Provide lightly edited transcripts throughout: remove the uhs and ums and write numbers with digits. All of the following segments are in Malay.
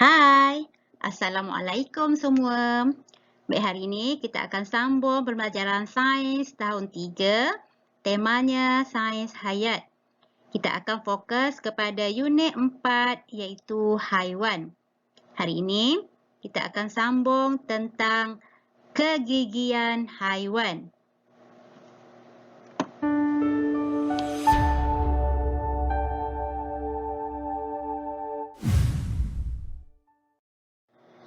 Hai, Assalamualaikum semua. Baik, hari ini kita akan sambung pembelajaran sains tahun 3. Temanya sains hayat. Kita akan fokus kepada unit 4 iaitu haiwan. Hari ini kita akan sambung tentang kegigian haiwan.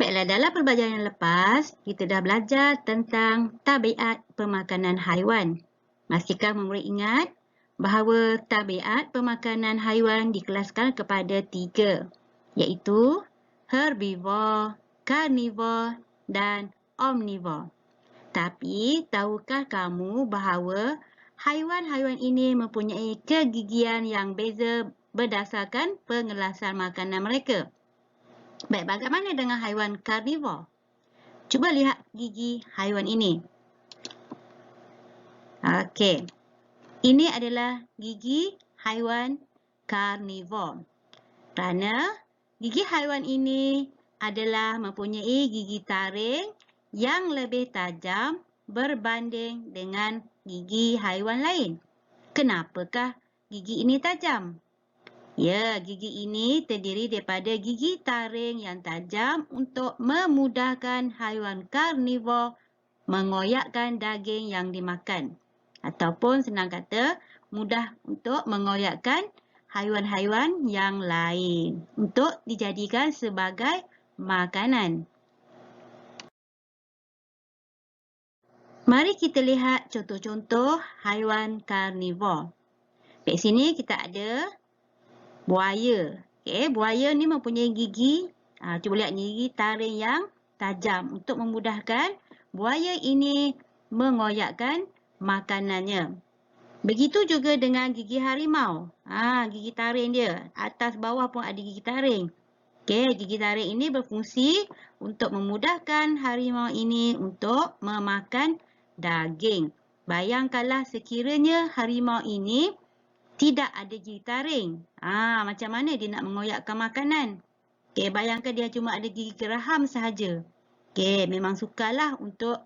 Baiklah, dalam pembelajaran yang lepas, kita dah belajar tentang tabiat pemakanan haiwan. Masihkah memberi ingat bahawa tabiat pemakanan haiwan dikelaskan kepada 3, iaitu herbivore, carnivore dan omnivore. Tapi, tahukah kamu bahawa haiwan-haiwan ini mempunyai kegigian yang beza berdasarkan pengelasan makanan mereka? Baik, bagaimana dengan haiwan karnivor? Cuba lihat gigi haiwan ini. Okey. Ini adalah gigi haiwan karnivor. Kerana gigi haiwan ini adalah mempunyai gigi taring yang lebih tajam berbanding dengan gigi haiwan lain. Kenapakah gigi ini tajam? Ya, gigi ini terdiri daripada gigi taring yang tajam untuk memudahkan haiwan karnivor mengoyakkan daging yang dimakan. Ataupun senang kata, mudah untuk mengoyakkan haiwan-haiwan yang lain untuk dijadikan sebagai makanan. Mari kita lihat contoh-contoh haiwan karnivor. Di sini kita ada buaya. Okey, buaya ni mempunyai gigi, cuba lihat gigi taring yang tajam untuk memudahkan buaya ini mengoyakkan makanannya. Begitu juga dengan gigi harimau. Gigi taring dia, atas bawah pun ada gigi taring. Okey, gigi taring ini berfungsi untuk memudahkan harimau ini untuk memakan daging. Bayangkanlah sekiranya harimau ini tidak ada gigi taring. Macam mana dia nak mengoyakkan makanan? Okey, bayangkan dia cuma ada gigi geraham sahaja. Okey, memang sukarlah untuk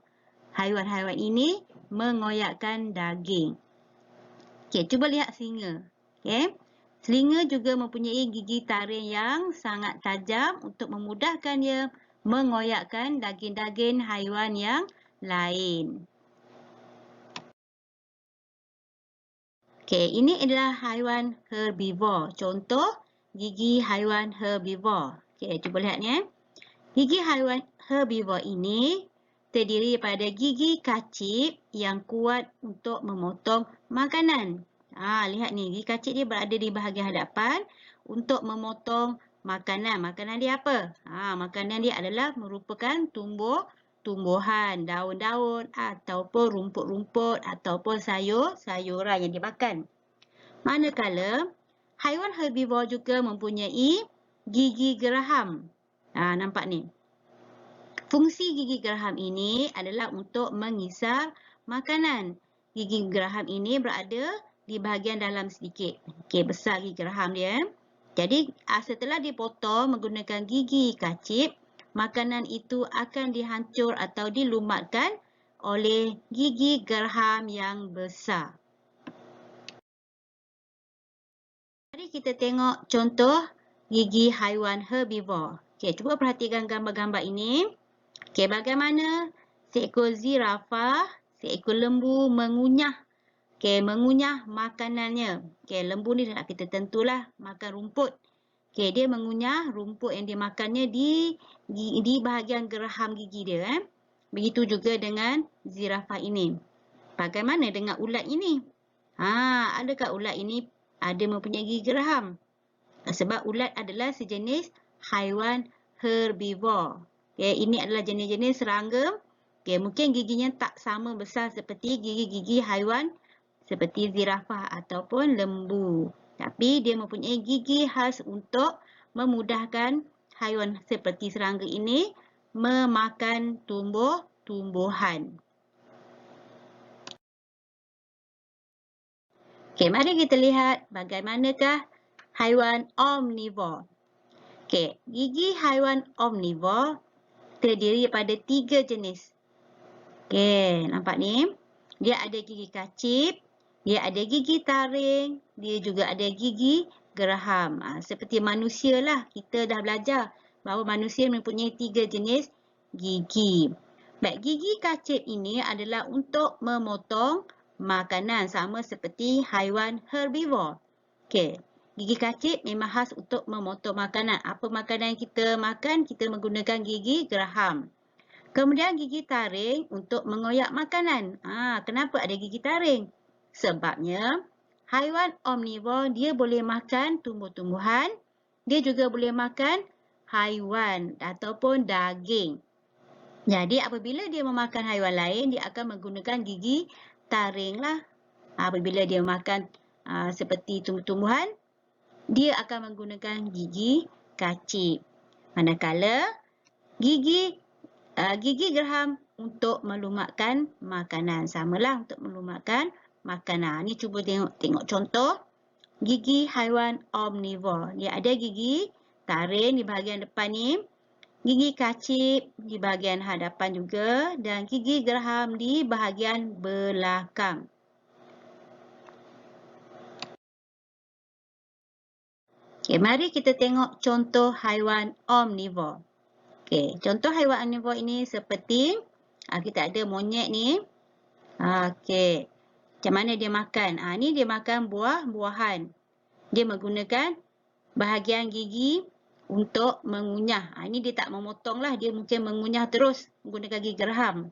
haiwan-haiwan ini mengoyakkan daging. Okey, cuba lihat singa. Okey. Singa juga mempunyai gigi taring yang sangat tajam untuk memudahkan dia mengoyakkan daging-daging haiwan yang lain. Okey, ini adalah haiwan herbivore. Contoh gigi haiwan herbivore. Okey, cuba lihat ni. Gigi haiwan herbivore ini terdiri daripada gigi kacip yang kuat untuk memotong makanan. Lihat ni, gigi kacip dia berada di bahagian hadapan untuk memotong makanan. Makanan dia apa? Makanan dia adalah merupakan tumbuhan, daun-daun ataupun rumput-rumput ataupun sayur-sayuran yang dimakan. Manakala haiwan herbivore juga mempunyai gigi geraham. Nampak ni. Fungsi gigi geraham ini adalah untuk mengisar makanan. Gigi geraham ini berada di bahagian dalam sedikit. Okey, besar gigi geraham dia. Jadi, setelah dipotong menggunakan gigi kacip, makanan itu akan dihancur atau dilumatkan oleh gigi geraham yang besar. Mari kita tengok contoh gigi haiwan herbivore. Okey, cuba perhatikan gambar-gambar ini. Okey, bagaimana seekor zirafah, seekor lembu mengunyah makanannya. Okey, lembu ni nak kita tentulah makan rumput. Okey, dia mengunyah rumput yang dimakannya di bahagian geraham gigi dia. Begitu juga dengan zirafah ini. Bagaimana dengan ulat ini? Adakah ulat ini ada mempunyai gigi geraham? Sebab ulat adalah sejenis haiwan herbivore. Okay, ini adalah jenis-jenis serangga. Okay, mungkin giginya tak sama besar seperti gigi-gigi haiwan seperti zirafah ataupun lembu. Tapi dia mempunyai gigi khas untuk memudahkan haiwan seperti serangga ini memakan tumbuh-tumbuhan. Okey, mari kita lihat bagaimanakah haiwan omnivore. Okey, gigi haiwan omnivor terdiri daripada 3 jenis. Okey, nampak ni? Dia ada gigi kacip, dia ada gigi taring, dia juga ada gigi geraham. Seperti manusia lah, kita dah belajar bahawa manusia mempunyai 3 jenis gigi. Baik, gigi kacip ini adalah untuk memotong makanan sama seperti haiwan herbivor. Okey, gigi kacip memang khas untuk memotong makanan. Apa makanan yang kita makan, kita menggunakan gigi geraham. Kemudian gigi taring untuk mengoyak makanan. Kenapa ada gigi taring? Sebabnya haiwan omnivor dia boleh makan tumbuh-tumbuhan, dia juga boleh makan haiwan ataupun daging. Jadi apabila dia memakan haiwan lain, dia akan menggunakan gigi taring lah. Apabila dia makan seperti tumbuh-tumbuhan, dia akan menggunakan gigi kacip. Manakala gigi geraham untuk melumatkan makanan. Samalah untuk melumatkan makanan. Ni cuba tengok contoh gigi haiwan omnivor. Dia ada gigi taring di bahagian depan ni, gigi kacip di bahagian hadapan juga dan gigi geraham di bahagian belakang. Okay, mari kita tengok contoh haiwan omnivor. Okey, contoh haiwan omnivor ini seperti kita ada monyet ni. Okey. Macam mana dia makan? Ni dia makan buah-buahan. Dia menggunakan bahagian gigi untuk mengunyah. Ini dia tak memotong lah, dia mungkin mengunyah terus menggunakan gigi geraham.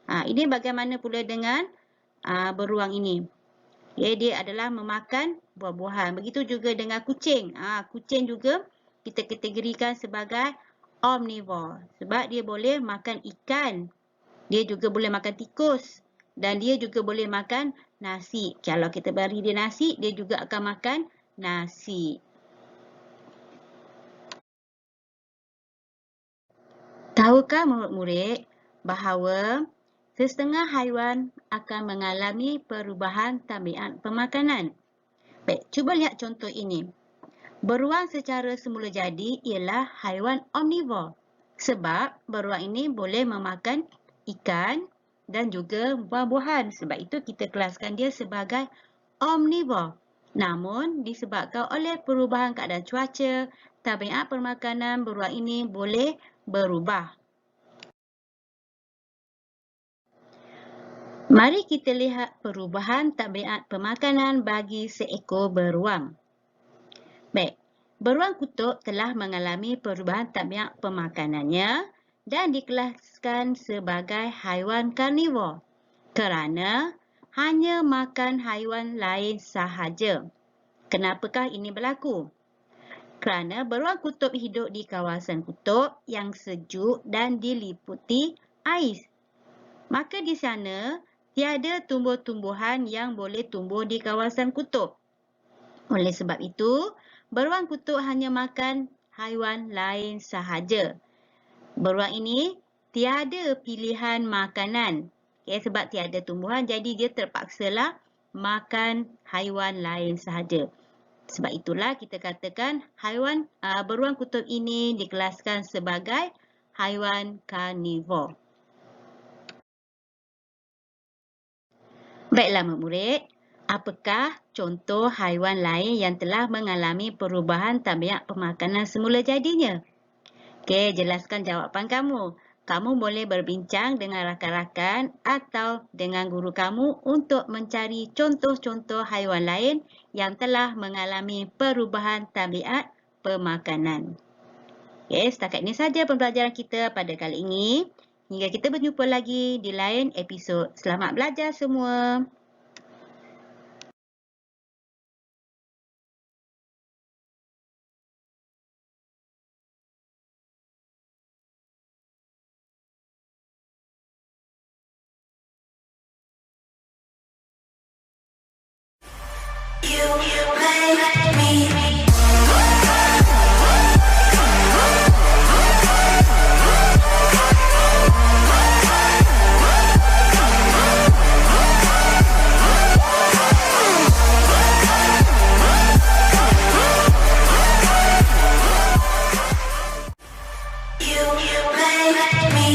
Ini bagaimana pula dengan beruang ini. Okay, dia adalah memakan buah-buahan. Begitu juga dengan kucing. Kucing juga kita kategorikan sebagai omnivor sebab dia boleh makan ikan, dia juga boleh makan tikus dan dia juga boleh makan nasi. Kalau kita beri dia nasi, dia juga akan makan nasi. Tahukah murid-murid bahawa setengah haiwan akan mengalami perubahan tabiat pemakanan? Baik, cuba lihat contoh ini. Beruang secara semula jadi ialah haiwan omnivor sebab beruang ini boleh memakan ikan dan juga buah-buahan. Sebab itu kita kelaskan dia sebagai omnivor. Namun disebabkan oleh perubahan keadaan cuaca, tabiat permakanan beruang ini boleh berubah. Mari kita lihat perubahan tabiat pemakanan bagi seekor beruang. Baik, beruang kutub telah mengalami perubahan tabiat pemakanannya dan dikelaskan sebagai haiwan karnivor kerana hanya makan haiwan lain sahaja. Kenapakah ini berlaku? Kerana beruang kutub hidup di kawasan kutub yang sejuk dan diliputi ais. Maka di sana tiada tumbuh-tumbuhan yang boleh tumbuh di kawasan kutub. Oleh sebab itu, beruang kutub hanya makan haiwan lain sahaja. Beruang ini tiada pilihan makanan. Sebab tiada tumbuhan, jadi dia terpaksalah makan haiwan lain sahaja. Sebab itulah kita katakan beruang kutub ini dikelaskan sebagai haiwan karnivor. Baiklah murid, apakah contoh haiwan lain yang telah mengalami perubahan tabiat pemakanan semula jadinya? Okey, jelaskan jawapan kamu. Kamu boleh berbincang dengan rakan-rakan atau dengan guru kamu untuk mencari contoh-contoh haiwan lain yang telah mengalami perubahan tabiat pemakanan. Okey, setakat ini saja pembelajaran kita pada kali ini. Hingga kita berjumpa lagi di lain episod. Selamat belajar semua. me.